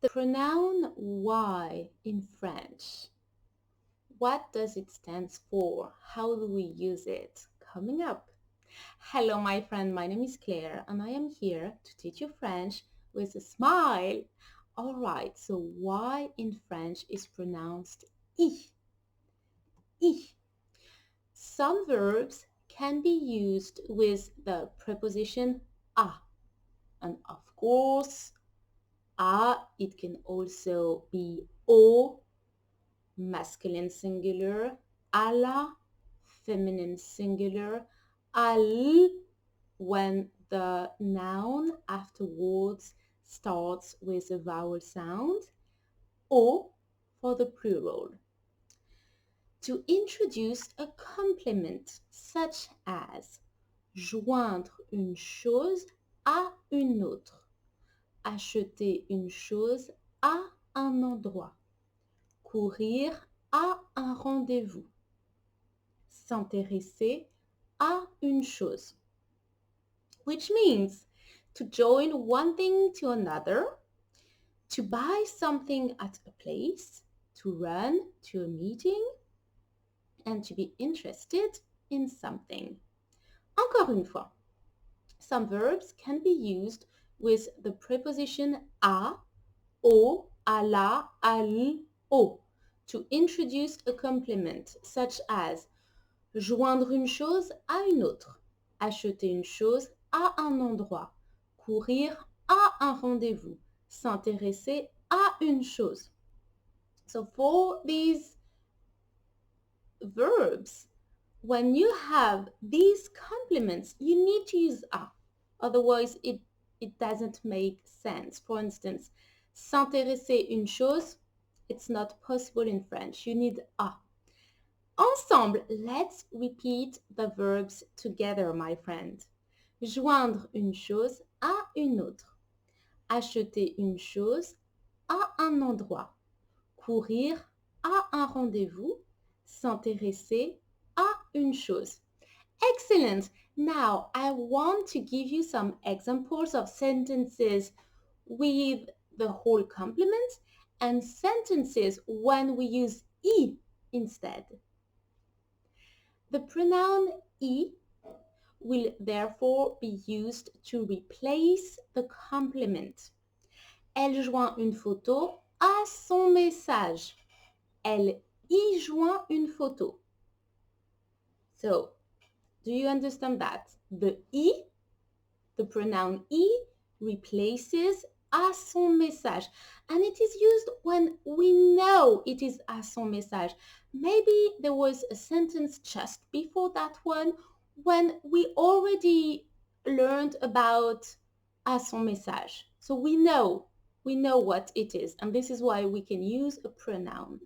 The pronoun why in French. What does it stand for? How do we use it? Coming up. Hello, my friend. My name is Claire, and I am here to teach you French with a smile. All right, so why in French is pronounced I. I. Some verbs can be used with the preposition a. And of course, a, it can also be o, masculine singular, à la, feminine singular, al, when the noun afterwards starts with a vowel sound, o for the plural. To introduce a complement such as joindre une chose à une autre, acheter une chose à un endroit, courir à un rendez-vous, s'intéresser à une chose, which means to join one thing to another, to buy something at a place, to run to a meeting, and to be interested in something. Encore une fois, some verbs can be used with the preposition à, au, à la, à l, au to introduce a complement such as joindre une chose à une autre, acheter une chose à un endroit, courir à un rendez-vous, s'intéresser à une chose. So for these verbs, when you have these complements, you need to use a. Otherwise, it doesn't make sense. For instance, s'intéresser une chose, it's not possible in French. You need a. Ensemble, let's repeat the verbs together, my friend. Joindre une chose à une autre. Acheter une chose à un endroit. Courir à un rendez-vous. S'intéresser à une chose. Excellent! Now, I want to give you some examples of sentences with the whole complement and sentences when we use I instead. The pronoun I will therefore be used to replace the complement. Elle joint une photo à son message. Elle y joint une photo. So, do you understand that? The I, the pronoun I, replaces à son message. And it is used when we know it is à son message. Maybe there was a sentence just before that one when we already learned about à son message. So we know what it is. And this is why we can use a pronoun.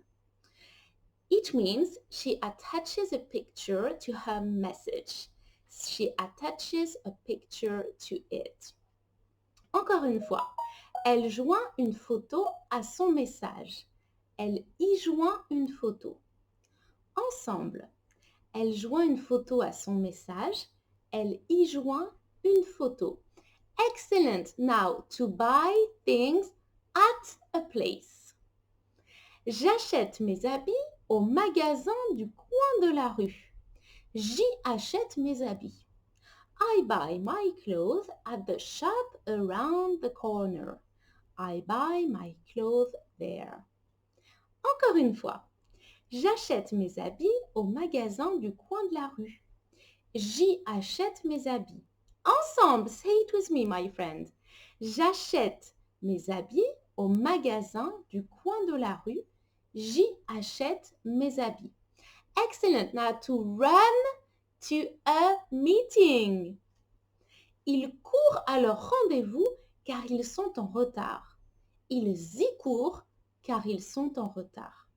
It means she attaches a picture to her message. She attaches a picture to it. Encore une fois, elle joint une photo à son message. Elle y joint une photo. Ensemble, elle joint une photo à son message. Elle y joint une photo. Excellent. Now, to buy things at a place. J'achète mes habits au magasin du coin de la rue. J'y achète mes habits. I buy my clothes at the shop around the corner. I buy my clothes there. Encore une fois. J'achète mes habits au magasin du coin de la rue. J'y achète mes habits. Ensemble, say it with me, my friend. J'achète mes habits au magasin du coin de la rue. J'y achète mes habits. Excellent. Now to run to a meeting. Ils courent à leur rendez-vous car ils sont en retard. Ils y courent car ils sont en retard.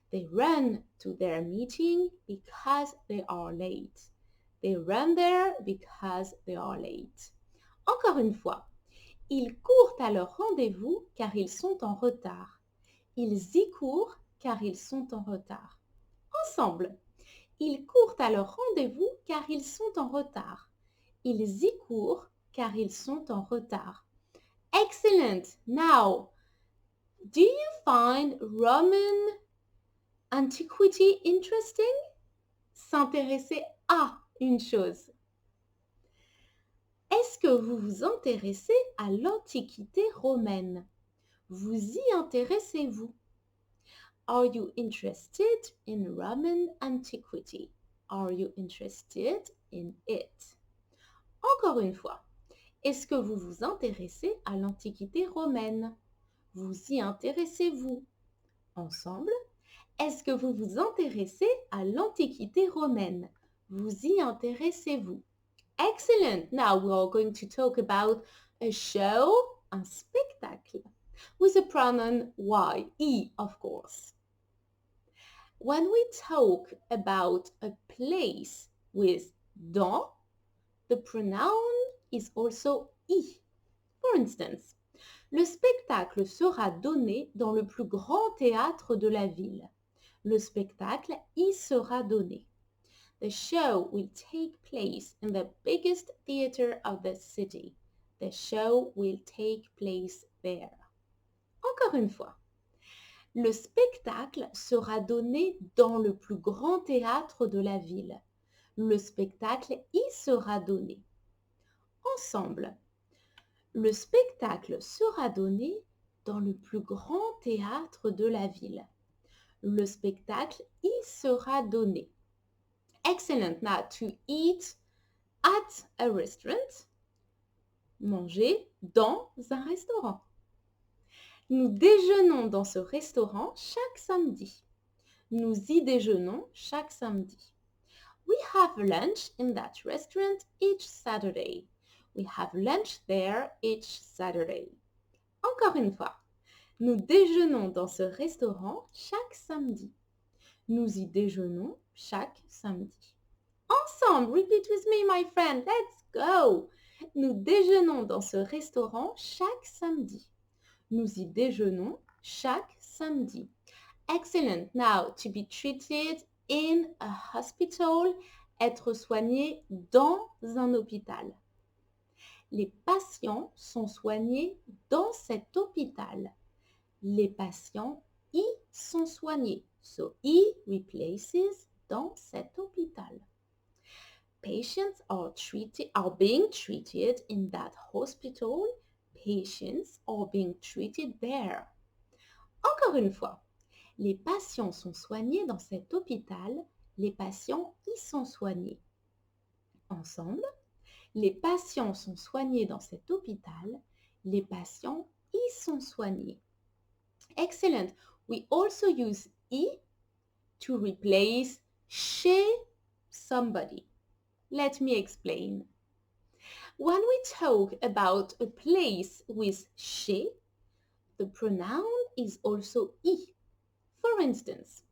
They run to their meeting because they are late. They run there because they are late. Encore une fois. Ils courent à leur rendez-vous car ils sont en retard. Ils y courent car ils sont en retard. Ensemble. Ils courent à leur rendez-vous car ils sont en retard. Ils y courent car ils sont en retard. Excellent. Now, Do you find Roman antiquity interesting? S'intéresser à une chose. Est-ce que vous vous intéressez à l'Antiquité romaine? Vous y intéressez-vous? Are you interested in Roman antiquity? Are you interested in it? Encore une fois, est-ce que vous vous intéressez à l'Antiquité romaine? Vous y intéressez-vous? Ensemble, est-ce que vous vous intéressez à l'Antiquité romaine? Vous y intéressez-vous? Excellent! Now we are going to talk about a show, un spectacle, with the pronoun y, e, of course. When we talk about a place with dans, the pronoun is also i. For instance, le spectacle sera donné dans le plus grand théâtre de la ville. Le spectacle y sera donné. The show will take place in the biggest theater of the city. The show will take place there. Encore une fois. Le spectacle sera donné dans le plus grand théâtre de la ville. Le spectacle y sera donné. Ensemble. Le spectacle sera donné dans le plus grand théâtre de la ville. Le spectacle y sera donné. Excellent. Now, to eat at a restaurant. Manger dans un restaurant. Nous déjeunons dans ce restaurant chaque samedi. Nous y déjeunons chaque samedi. We have lunch in that restaurant each Saturday. We have lunch there each Saturday. Encore une fois. Nous déjeunons dans ce restaurant chaque samedi. Nous y déjeunons chaque samedi. Ensemble, repeat with me, my friend. Let's go. Nous déjeunons dans ce restaurant chaque samedi. Nous y déjeunons chaque samedi. Excellent. Now, to be treated in a hospital, être soigné dans un hôpital. Les patients sont soignés dans cet hôpital. Les patients y sont soignés. So, y replaces dans cet hôpital. Patients are being treated in that hospital. Patients are being treated there. Encore une fois, les patients sont soignés dans cet hôpital. Les patients y sont soignés. Ensemble, les patients sont soignés dans cet hôpital. Les patients y sont soignés. Excellent. We also use y to replace chez somebody. Let me explain. When we talk about a place with chez, the pronoun is also y. For instance,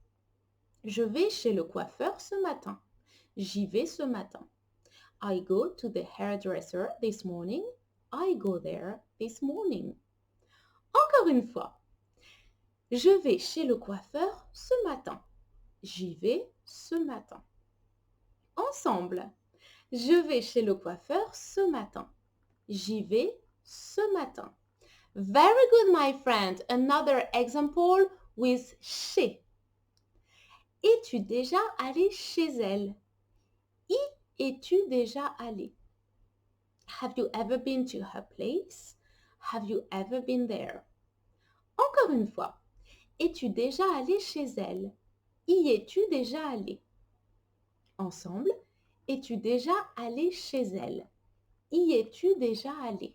je vais chez le coiffeur ce matin. J'y vais ce matin. I go to the hairdresser this morning. I go there this morning. Encore une fois. Je vais chez le coiffeur ce matin. J'y vais ce matin. Ensemble. Je vais chez le coiffeur ce matin. J'y vais ce matin. Very good, my friend. Another example with chez. Es-tu déjà allé chez elle? Y es-tu déjà allé? Have you ever been to her place? Have you ever been there? Encore une fois. Es-tu déjà allé chez elle? Y es-tu déjà allé? Ensemble. Es-tu déjà allé chez elle? Y es-tu déjà allé?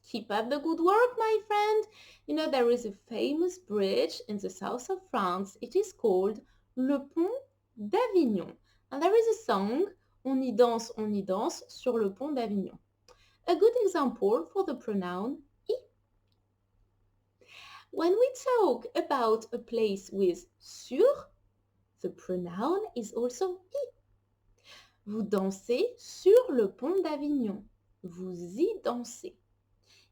Keep up the good work, my friend. You know, there is a famous bridge in the south of France. It is called Le Pont d'Avignon. And there is a song, on y danse sur le pont d'Avignon. A good example for the pronoun y. When we talk about a place with sur, the pronoun is also y. Vous dansez sur le pont d'Avignon. Vous y dansez.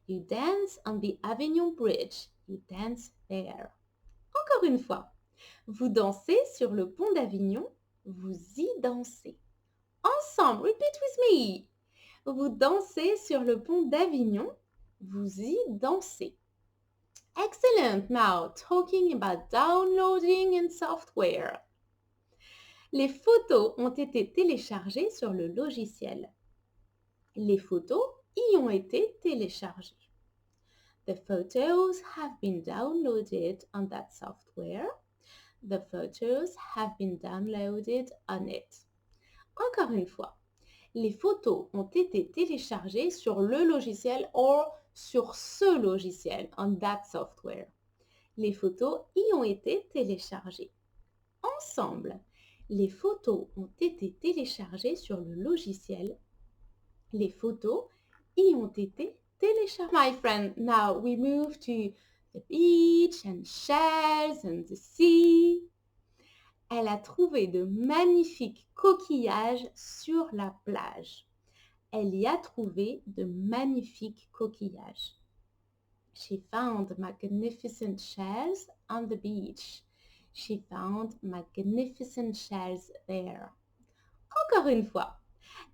You dance on the Avignon Bridge. You dance there. Encore une fois. Vous dansez sur le pont d'Avignon. Vous y dansez. Ensemble, repeat with me. Vous dansez sur le pont d'Avignon. Vous y dansez. Excellent. Excellent. Now, talking about downloading and software. Les photos ont été téléchargées sur le logiciel. Les photos y ont été téléchargées. The photos have been downloaded on that software. The photos have been downloaded on it. Encore une fois, les photos ont été téléchargées sur le logiciel or sur ce logiciel, on that software. Les photos y ont été téléchargées. Ensemble, les photos ont été téléchargées sur le logiciel. Les photos y ont été téléchargées. My friend, now we move to the beach and shells and the sea. Elle a trouvé de magnifiques coquillages sur la plage. Elle y a trouvé de magnifiques coquillages. She found magnificent shells on the beach. She found magnificent shells there. Encore une fois,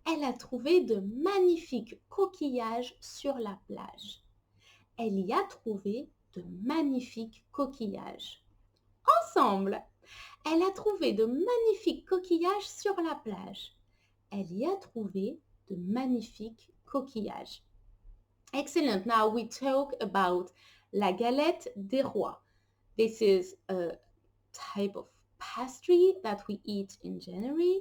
elle a trouvé de magnifiques coquillages sur la plage. Elle y a trouvé de magnifiques coquillages. Ensemble, elle a trouvé de magnifiques coquillages sur la plage. Elle y a trouvé de magnifiques coquillages. Excellent. Now we talk about la galette des rois. This is a type of pastry that we eat in January,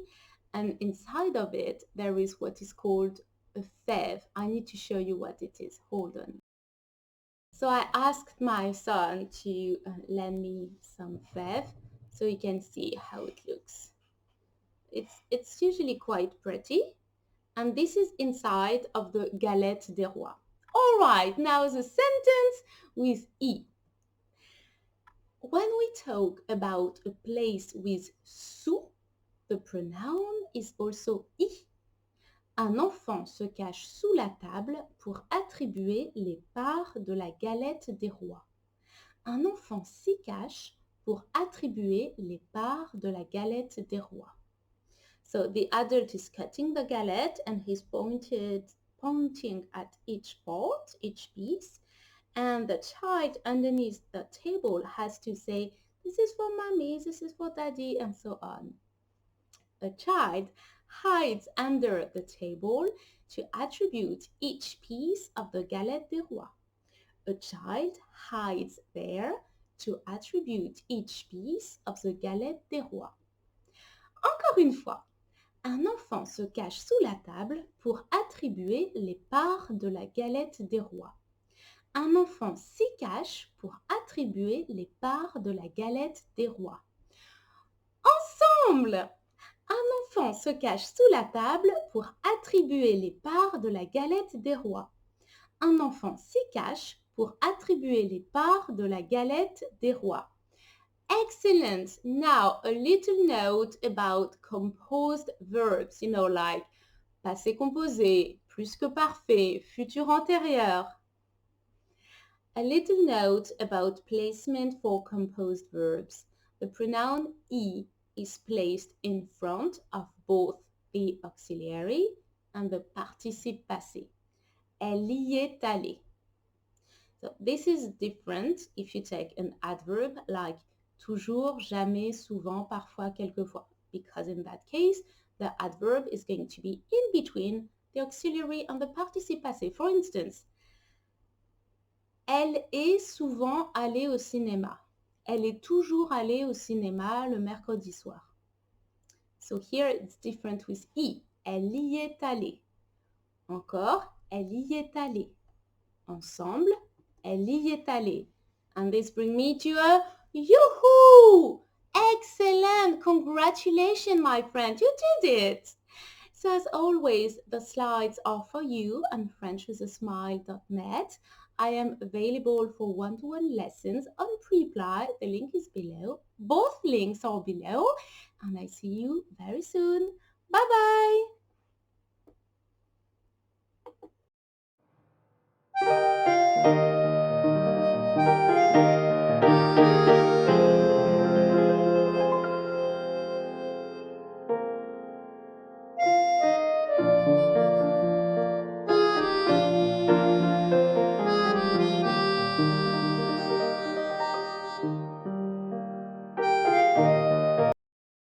and inside of it there is what is called a fève. I need to show you what it is. Hold on. So I asked my son to lend me some fève so you can see how it looks. It's usually quite pretty, and this is inside of the galette des rois. All right, now the sentence with E. When we talk about a place with sous, the pronoun is also I. Un enfant se cache sous la table pour attribuer les parts de la galette des rois. Un enfant s'y cache pour attribuer les parts de la galette des rois. So the adult is cutting the galette and he's pointing at each part, each piece, and the child underneath the table has to say, this is for mommy, this is for daddy, and so on. A child hides under the table to attribute each piece of the galette des rois. A child hides there to attribute each piece of the galette des rois. Encore une fois, un enfant se cache sous la table pour attribuer les parts de la galette des rois. Un enfant s'y cache pour attribuer les parts de la galette des rois. Ensemble! Un enfant se cache sous la table pour attribuer les parts de la galette des rois. Un enfant s'y cache pour attribuer les parts de la galette des rois. Excellent. Now, a little note about composed verbs, like passé composé, plus que parfait, futur antérieur. A little note about placement for composed verbs. The pronoun I is placed in front of both the auxiliary and the participe passé. Elle y est allée. So this is different if you take an adverb like toujours, jamais, souvent, parfois, quelquefois, because in that case, the adverb is going to be in between the auxiliary and the participe passé. For instance, elle est souvent allée au cinéma. Elle est toujours allée au cinéma le mercredi soir. So here it's different with I. Elle y est allée. Encore, elle y est allée. Ensemble, elle y est allée. And this brings me to a yoo-hoo! Excellent! Congratulations, my friend. You did it! So as always, the slides are for you on FrenchWithASmile.net. I am available for one-to-one lessons on Preply. The link is below. Both links are below. And I see you very soon. Bye-bye!